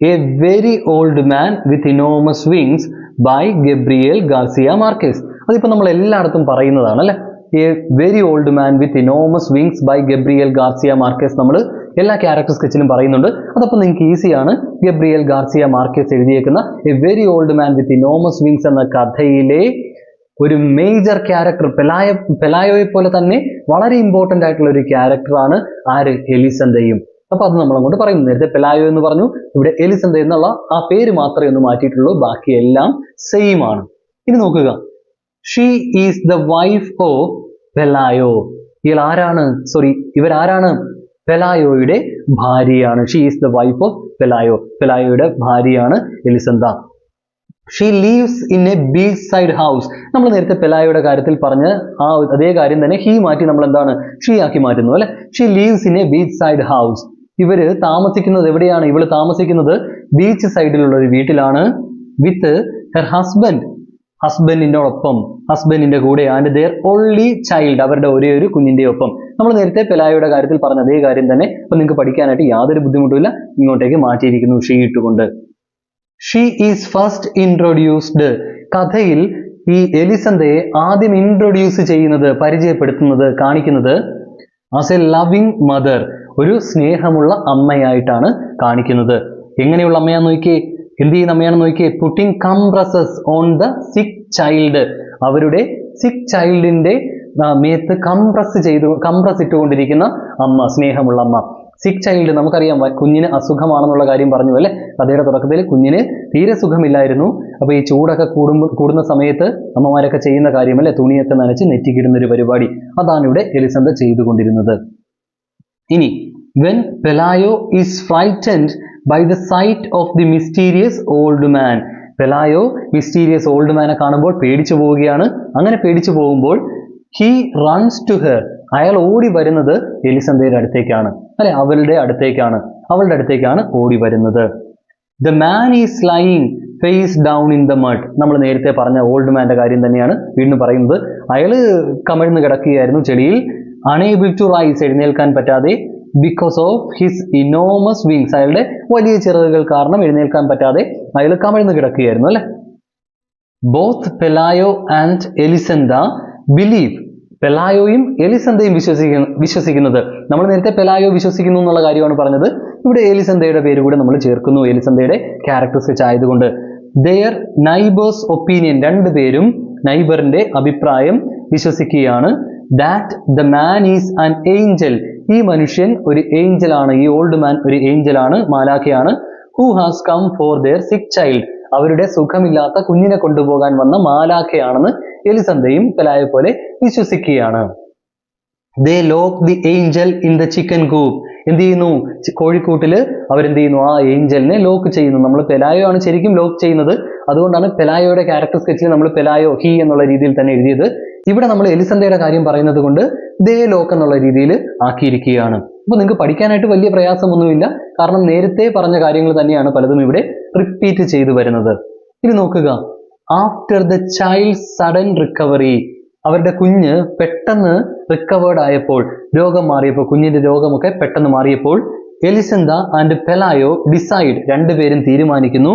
a very old man with enormous wings by Gabriel Garcia Marquez. അതിപ്പോ നമ്മൾ എല്ലായിടത്തും പറയുന്നതാണ്, അല്ലെ? A very old man with enormous wings by Gabriel Garcia Marquez നമ്മൾ എല്ലാ ക്യാരക്ടർ സ്കെച്ചിലും പറയുന്നുണ്ട്. അതപ്പോൾ നിങ്ങൾക്ക് ഈസിയാണ്. ഗബ്രിയേൽ ഗാർസിയ മാർക്കേസ് എഴുതിയേക്കുന്ന a very old man with enormous wings എന്ന കഥയിലെ ഒരു മേജർ ക്യാരക്ടർ, പെലായോയെ പോലെ തന്നെ വളരെ ഇമ്പോർട്ടന്റ് ആയിട്ടുള്ള ഒരു ക്യാരക്ടറാണ് ആര്? എലിസന്ധയും. അപ്പൊ അത് നമ്മൾ അങ്ങോട്ട് പറയുന്നു. നേരത്തെ പെലായോ എന്ന് പറഞ്ഞു, ഇവിടെ എലിസന്ധ എന്നുള്ള ആ പേര് മാത്രമേ ഒന്ന് മാറ്റിയിട്ടുള്ളൂ, ബാക്കിയെല്ലാം സെയിം ആണ്. ഇനി നോക്കുക, she is the wife of Pelayo. ഇവരാരാണ്? പെലായോയുടെ ഭാര്യയാണ്. She is the wife of Pelayo. പെലായോയുടെ ഭാര്യയാണ് Elisenda. She lives in a beach side house. നമ്മൾ നേരത്തെ പെലായോയുടെ കാര്യത്തിൽ പറഞ്ഞ ആ അതേ കാര്യം തന്നെ ഹീ മാറ്റി നമ്മൾ എന്താണ് ഷീ ആക്കി മാറ്റുന്നു, അല്ലെ? She lives in a beach side house. ഇവര് താമസിക്കുന്നത് എവിടെയാണ്? ഇവള് താമസിക്കുന്നത് ബീച്ച് സൈഡിലുള്ള ഒരു വീട്ടിലാണ്. വിത്ത് ഹെർ ഹസ്ബൻഡ്, ഹസ്ബൻഡിന്റെ കൂടെ ആൻഡ് ദെയർ ഓൺലി ചൈൽഡ്, അവരുടെ ഒരേ ഒരു കുഞ്ഞിന്റെ ഒപ്പം. നമ്മൾ നേരത്തെ പെലായോയുടെ കാര്യത്തിൽ പറഞ്ഞ അതേ കാര്യം തന്നെ. അപ്പൊ നിങ്ങൾക്ക് പഠിക്കാനായിട്ട് യാതൊരു ബുദ്ധിമുട്ടുമില്ല. ഇങ്ങോട്ടേക്ക് മാറ്റിയിരിക്കുന്നു ഷീ ഇട്ടുകൊണ്ട്. She is first introduced. കഥയിൽ ഈ എലിസന്ധയെ ആദ്യം ഇൻട്രൊഡ്യൂസ് ചെയ്യുന്നത്, പരിചയപ്പെടുത്തുന്നത്, കാണിക്കുന്നത് ആസ് എ ലവിങ് മദർ, ഒരു സ്നേഹമുള്ള അമ്മയായിട്ടാണ് കാണിക്കുന്നത്. എങ്ങനെയുള്ള അമ്മയാന്ന് നോക്കിയേ, എന്ത് ചെയ്യുന്ന അമ്മയാണെന്ന് നോക്കിയേ. Putting compresses on the sick child, അവരുടെ സിക്ക് ചൈൽഡിന്റെ മേത്ത് കംപ്രസ് ഇട്ടുകൊണ്ടിരിക്കുന്ന അമ്മ, സ്നേഹമുള്ള അമ്മ. സിക്ക് ചൈൽഡ് നമുക്കറിയാം, കുഞ്ഞിന് അസുഖമാണെന്നുള്ള കാര്യം പറഞ്ഞു അല്ലെ. കഥയുടെ തുടക്കത്തിൽ കുഞ്ഞിന് തീരെ സുഖമില്ലായിരുന്നു. അപ്പൊ ഈ ചൂടൊക്കെ കൂടുന്ന സമയത്ത് അമ്മമാരൊക്കെ ചെയ്യുന്ന കാര്യമല്ലേ, തുണിയൊക്കെ നനച്ച് നെറ്റിക്കിടുന്ന ഒരു പരിപാടി. അതാണ് ഇവിടെ എലിസന്ധ ചെയ്തുകൊണ്ടിരുന്നത്. ഇനി when Pelayo is frightened by the sight of the mysterious old man, Pelayo mysterious old മാനെ കാണുമ്പോൾ പേടിച്ചു പോവുകയാണ്. അങ്ങനെ പേടിച്ചു പോകുമ്പോൾ he runs to her, അയാൾ ഓടി വരുന്നത് എലിസന്ധയുടെ അടുത്തേക്കാണ് അല്ലെ, അവളുടെ അടുത്തേക്കാണ് ഓടി വരുന്നത്. The man is lying face down in the mud, നമ്മൾ നേരത്തെ പറഞ്ഞ ഓൾഡ് മാന്റെ കാര്യം തന്നെയാണ് വീണ്ടും പറയുന്നത്. അയാള് കമിഴ്ന്ന് കിടക്കുകയായിരുന്നു ചെളിയിൽ. unable to rise, എഴുന്നേൽക്കാൻ പറ്റാതെ. because of his enormous wings, അയാളുടെ വലിയ ചിറകുകൾ കാരണം എഴുന്നേൽക്കാൻ പറ്റാതെ അയാൾ കമിഴ്ന്ന് കിടക്കുകയായിരുന്നു അല്ലെ. both Pelayo and Elisenda believe, പെലായോയും എലിസന്ധയും വിശ്വസിക്കുന്നത്. നമ്മൾ നേരത്തെ പെലായോ വിശ്വസിക്കുന്നു എന്നുള്ള കാര്യമാണ് പറഞ്ഞത്. ഇവിടെ എലിസന്ധയുടെ പേര് കൂടെ നമ്മൾ ചേർക്കുന്നു, എലിസന്ധയുടെ ക്യാരക്ടറിസ്റ്റിക്സ് ആയതുകൊണ്ട്. their neighbors opinion, രണ്ടുപേരും നൈബറിന്റെ അഭിപ്രായം വിശ്വസിക്കുകയാണ്. that the man is an angel, ഈ മനുഷ്യൻ ഒരു ഏഞ്ചൽ ആണ്, ഈ ഓൾഡ് മാൻ ഒരു ഏഞ്ചൽ ആണ്, മാലാഖയാണ്. who has come for their sick child, അവരുടെ സുഖമില്ലാത്ത കുഞ്ഞിനെ കൊണ്ടുപോകാൻ വന്ന മാലാഖയാണെന്ന് എലിസന്ധയും പെലായെ പോലെ വിശ്വസിക്കുകയാണ്. they lock the angel in the chicken coop, എന്ത് ചെയ്യുന്നു, കോഴിക്കൂട്ടില് അവരെന്ത് ചെയ്യുന്നു, ആ ഏഞ്ചലിനെ ലോക്ക് ചെയ്യുന്നു. നമ്മൾ പെലായോ ആണ് ശരിക്കും ലോക്ക് ചെയ്യുന്നത്. അതുകൊണ്ടാണ് പെലായോയുടെ ക്യാരക്ടർ സ്കെച്ചിൽ നമ്മൾ പെലായോ ഹി എന്നുള്ള രീതിയിൽ തന്നെ എഴുതിയത്. ഇവിടെ നമ്മൾ എലിസന്ധയുടെ കാര്യം പറയുന്നത് കൊണ്ട് ദേ ലോക്ക് എന്നുള്ള രീതിയിൽ ആക്കിയിരിക്കുകയാണ്. അപ്പൊ നിങ്ങൾക്ക് പഠിക്കാനായിട്ട് വലിയ പ്രയാസമൊന്നുമില്ല, കാരണം നേരത്തെ പറഞ്ഞ കാര്യങ്ങൾ തന്നെയാണ് പലതും ഇവിടെ റിപ്പീറ്റ് ചെയ്തു വരുന്നത്. ഇനി നോക്കുക, after the child sudden recovery, അവരുടെ കുഞ്ഞ് പെട്ടെന്ന് റിക്കവേർഡ് ആയപ്പോൾ, രോഗം മാറിയപ്പോൾ, കുഞ്ഞിന്റെ രോഗമൊക്കെ പെട്ടെന്ന് മാറിയപ്പോൾ, എലിസന്ധ ആൻഡ് പെലായോ ഡിസൈഡ്, രണ്ടുപേരും തീരുമാനിക്കുന്നു,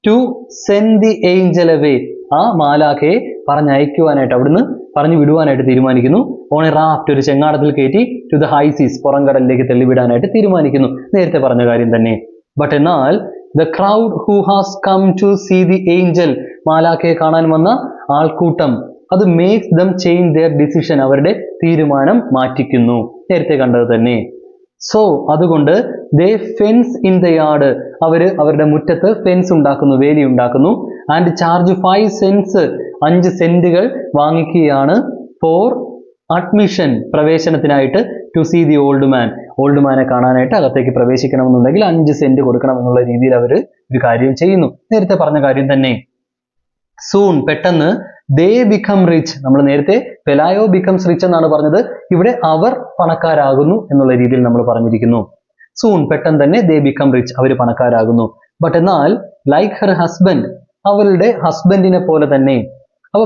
to send the angel away, ആ മാലാഖയെ പറഞ്ഞയക്കുവാനായിട്ട്, അവിടുന്ന് പറഞ്ഞു വിടുവാനായിട്ട് തീരുമാനിക്കുന്നു. ഓൺ എ റാഫ്റ്റ്, ഒരു ചെങ്ങാടത്തിൽ കയറ്റി, ടു ദ ഹൈ സീസ്, പുറംകടലിലേക്ക് തള്ളിവിടാനായിട്ട് തീരുമാനിക്കുന്നു. നേരത്തെ പറഞ്ഞ കാര്യം തന്നെ. ബട്ട് എന്നാൽ the crowd who has come to see the angel, മാലാഖയെ കാണാൻ വന്ന ആൾക്കൂട്ടം, അത് makes them change their decision, അവരുടെ തീരുമാനം മാറ്റിക്കുന്നു. നേരത്തെ കണ്ടത് തന്നെ. സോ അതുകൊണ്ട് they fence in the yard, അവരുടെ മുറ്റത്ത് ഫെൻസ് ഉണ്ടാക്കുന്നു, വേലി ഉണ്ടാക്കുന്നു. and charge 5 cents, 5 സെന്റുകൾ വാങ്ങിക്കുകയാണ് for admission, പ്രവേശനത്തിനായിട്ട്, to see the old man, old മാനെ കാണാനായിട്ട് അകത്തേക്ക് പ്രവേശിക്കണമെന്നുണ്ടെങ്കിൽ 5 സെന്റ് കൊടുക്കണം എന്നുള്ള രീതിയിൽ അവർ ഒരു കാര്യം ചെയ്യുന്നു. നേരത്തെ പറഞ്ഞ കാര്യം തന്നെ. സൂൺ, പെട്ടെന്ന്, ദേ ബിക്കം റിച്ച്, നമ്മൾ നേരത്തെ പെലായോ ബിക്കംസ് റിച്ച് എന്നാണ് പറഞ്ഞത്, ഇവിടെ അവർ പണക്കാരാകുന്നു എന്നുള്ള രീതിയിൽ നമ്മൾ പറഞ്ഞിരിക്കുന്നു. സൂൺ, പെട്ടെന്ന് തന്നെ, ദേ ബിക്കം റിച്ച്, അവർ പണക്കാരാകുന്നു. ബട്ട് എന്നാൽ ലൈക്ക് ഹെർ ഹസ്ബൻഡ്, അവളുടെ ഹസ്ബൻഡിനെ പോലെ തന്നെ, അപ്പൊ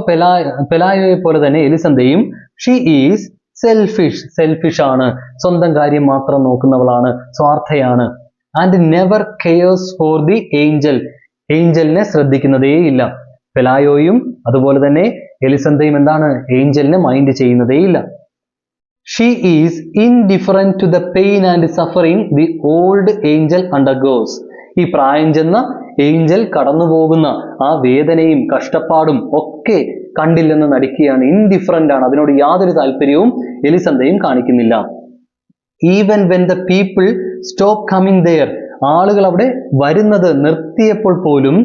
പെലായോയെ പോലെ തന്നെ എലിസന്ധയും, ഷീ ഈസ് സെൽഫിഷ് ആണ്, സ്വന്തം കാര്യം മാത്രം നോക്കുന്നവളാണ്, സ്വാർത്ഥയാണ്. And never cares for the angel, ഏഞ്ചലിനെ ശ്രദ്ധിക്കുന്നതേയില്ല. പെലായോയും അതുപോലെ തന്നെ എലിസന്ധയും എന്താണ്, ഏഞ്ചലിനെ മൈൻഡ് ചെയ്യുന്നതേയില്ല. She is indifferent to the pain and suffering the old angel undergoes, ഈ പ്രായം ചെന്ന ഏഞ്ചൽ കടന്നുപോകുന്ന ആ വേദനയും കഷ്ടപ്പാടും ഒക്കെ കണ്ടില്ലെന്ന് നടിക്കുകയാണ്, ഇൻഡിഫറൻ്റ് ആണ്, അതിനോട് യാതൊരു താല്പര്യവും എലിസന്ധയും കാണിക്കുന്നില്ല. Even when the people stop coming there, ആളുകൾ അവിടെ വരുന്നത് നിർത്തിയപ്പോൾ പോലും,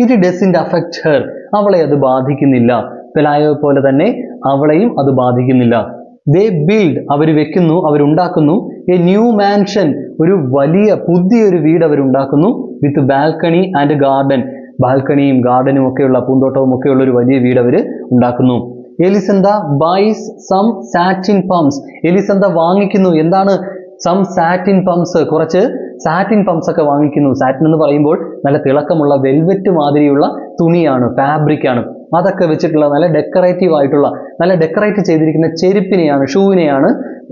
ഇറ്റ് ഡസൻറ്റ് അഫക്റ്റ് ഹെർ, അവളെ അത് ബാധിക്കുന്നില്ല. പെലായോ പോലെ തന്നെ അവളെയും അത് ബാധിക്കുന്നില്ല. ദേ ബിൽഡ്, അവർ വെക്കുന്നു, അവരുണ്ടാക്കുന്നു, എ ന്യൂ മാൻഷൻ, ഒരു വലിയ പുതിയൊരു വീട് അവരുണ്ടാക്കുന്നു, വിത്ത് ബാൽക്കണി ആൻഡ് ഗാർഡൻ, ബാൽക്കണിയും ഗാർഡനും ഒക്കെയുള്ള, പൂന്തോട്ടവും ഒക്കെയുള്ള ഒരു വലിയ വീട് അവർ ഉണ്ടാക്കുന്നു. എലിസന്ധ ബൈസ് സം സാറ്റിൻ പംപ്സ്, എലിസന്ധ വാങ്ങിക്കുന്നു, എന്താണ്, സം സാറ്റിൻ പംപ്സ്, കുറച്ച് സാറ്റിൻ പംപ്സ് ഒക്കെ വാങ്ങിക്കുന്നു. സാറ്റിൻ എന്ന് പറയുമ്പോൾ നല്ല തിളക്കമുള്ള വെൽവെറ്റ് മാതിരിയുള്ള തുണിയാണ്, ഫാബ്രിക് ആണ്. അതൊക്കെ വെച്ചിട്ടുള്ള നല്ല ഡെക്കറേറ്റീവ് ആയിട്ടുള്ള നല്ല ഡെക്കറേറ്റ് ചെയ്തിരിക്കുന്ന ചെരുപ്പിനെയാണ് ഷൂവിനെയാണ്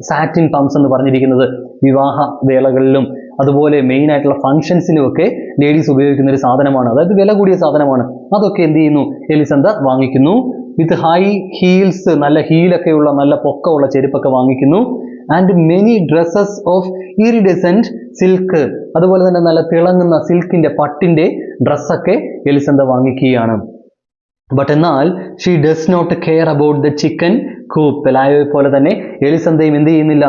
സാറ്റിൻ പംപ്സ് എന്ന് പറഞ്ഞിരിക്കുന്നത്. വിവാഹ വേളകളിലും അതുപോലെ മെയിൻ ആയിട്ടുള്ള ഫംഗ്ഷൻസിലും ഒക്കെ ലേഡീസ് ഉപയോഗിക്കുന്ന ഒരു സാധനമാണ്, അതായത് വില കൂടിയ സാധനമാണ്. അതൊക്കെ എന്ത് ചെയ്യുന്നു, എലിസന്ത വാങ്ങിക്കുന്നു. വിത്ത് ഹൈ ഹീൽസ്, നല്ല ഹീലൊക്കെയുള്ള നല്ല പൊക്കമുള്ള ചെരുപ്പൊക്കെ വാങ്ങിക്കുന്നു. And many dresses of iridescent silk, അതുപോലെ തന്നെ നല്ല തിളങ്ങുന്ന സിൽക്കിന്റെ പട്ടിന്റെ ഡ്രസ്സൊക്കെ എലിസന്ത വാങ്ങിക്കുകയാണ്. ബട്ട് എന്നാൽ she does not care about the chicken coop. പെലായോയെ പോലെ തന്നെ എലിസന്തയും എന്ത് ചെയ്യുന്നില്ല,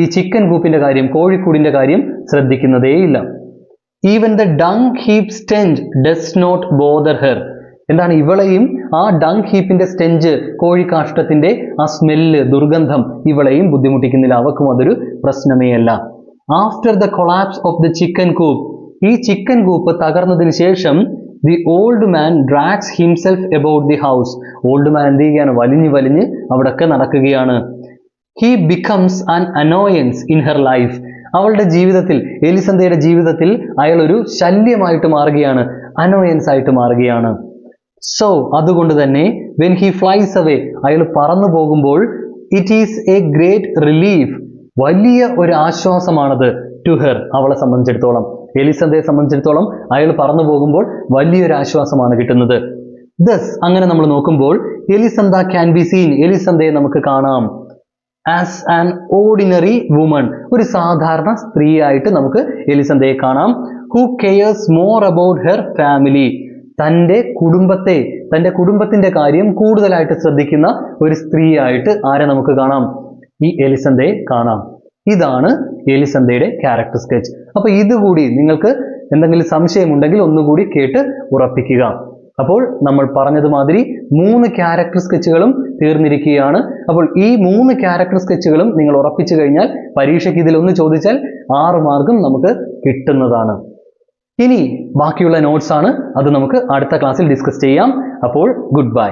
ഈ ചിക്കൻ കൂപ്പിന്റെ കാര്യം, കോഴിക്കൂടിന്റെ കാര്യം ശ്രദ്ധിക്കുന്നതേയില്ല. Even the dung heap stench does not bother her. എന്താണ്, ഇവളെയും ആ ഡങ് ഹീപ്പിന്റെ സ്റ്റെഞ്ച്, കോഴിക്കാഷ്ടത്തിന്റെ ആ സ്മെല്ല്, ദുർഗന്ധം ഇവളെയും ബുദ്ധിമുട്ടിക്കുന്നില്ല, അവക്കും അതൊരു പ്രശ്നമേ അല്ല. After the collapse of the chicken coop, ഈ ചിക്കൻ കൂപ്പ് തകർന്നതിന് ശേഷം the old man drags himself about the house. Old man എന്ത് ചെയ്യുകയാണ്, വലിഞ്ഞ് അവിടൊക്കെ നടക്കുകയാണ്. He becomes an annoyance in her life. അവളുടെ ജീവിതത്തിൽ, എലിസന്തയുടെ ജീവിതത്തിൽ അയാൾ ഒരു ശല്യമായിട്ട് മാറുകയാണ്, അനോയൻസ് ആയിട്ട് മാറുകയാണ്. സോ അതുകൊണ്ട് തന്നെ വെൻ ഹി ഫ്ലൈസ് അവേ, അയാൾ പറന്നു പോകുമ്പോൾ it is A great relief, വലിയ ഒരു ആശ്വാസമാണത് ടു ഹെർ, അവളെ സംബന്ധിച്ചിടത്തോളം, എലിസന്തയെ സംബന്ധിച്ചിടത്തോളം അയാൾ പറന്നു പോകുമ്പോൾ വലിയൊരു ആശ്വാസമാണ് കിട്ടുന്നത്. ദസ് അങ്ങനെ നമ്മൾ നോക്കുമ്പോൾ എലിസന്ത ക്യാൻ ബി സീൻ, എലിസന്തയെ നമുക്ക് കാണാം ആസ് ആൻ ഓർഡിനറി വുമൺ, ഒരു സാധാരണ സ്ത്രീയായിട്ട് നമുക്ക് എലിസന്തയെ കാണാം. Who cares more about her family, തൻ്റെ കുടുംബത്തെ, തൻ്റെ കുടുംബത്തിന്റെ കാര്യം കൂടുതലായിട്ട് ശ്രദ്ധിക്കുന്ന ഒരു സ്ത്രീയായിട്ട് ആരെ നമുക്ക് കാണാം, ഈ എലിസന്തയെ കാണാം. ഇതാണ് എലിസന്തയുടെ ക്യാരക്ടർ സ്കെച്ച്. അപ്പൊ ഇതുകൂടി നിങ്ങൾക്ക് എന്തെങ്കിലും സംശയമുണ്ടെങ്കിൽ ഒന്നുകൂടി കേട്ട് ഉറപ്പിക്കുക. അപ്പോൾ നമ്മൾ പറഞ്ഞതുമാതിരി 3 ക്യാരക്ടർ സ്കെച്ചുകളും തീർന്നിരിക്കുകയാണ്. അപ്പോൾ ഈ 3 ക്യാരക്ടർ സ്കെച്ചുകളും നിങ്ങൾ ഉറപ്പിച്ചു കഴിഞ്ഞാൽ പരീക്ഷയ്ക്ക് ഇതിലൊന്ന് ചോദിച്ചാൽ 6 മാർക്കും നമുക്ക് കിട്ടുന്നതാണ്. ഇനി ബാക്കിയുള്ള നോട്ട്സ് ആണ്, അത് നമുക്ക് അടുത്ത ക്ലാസ്സിൽ ഡിസ്കസ് ചെയ്യാം. അപ്പോൾ ഗുഡ് ബൈ.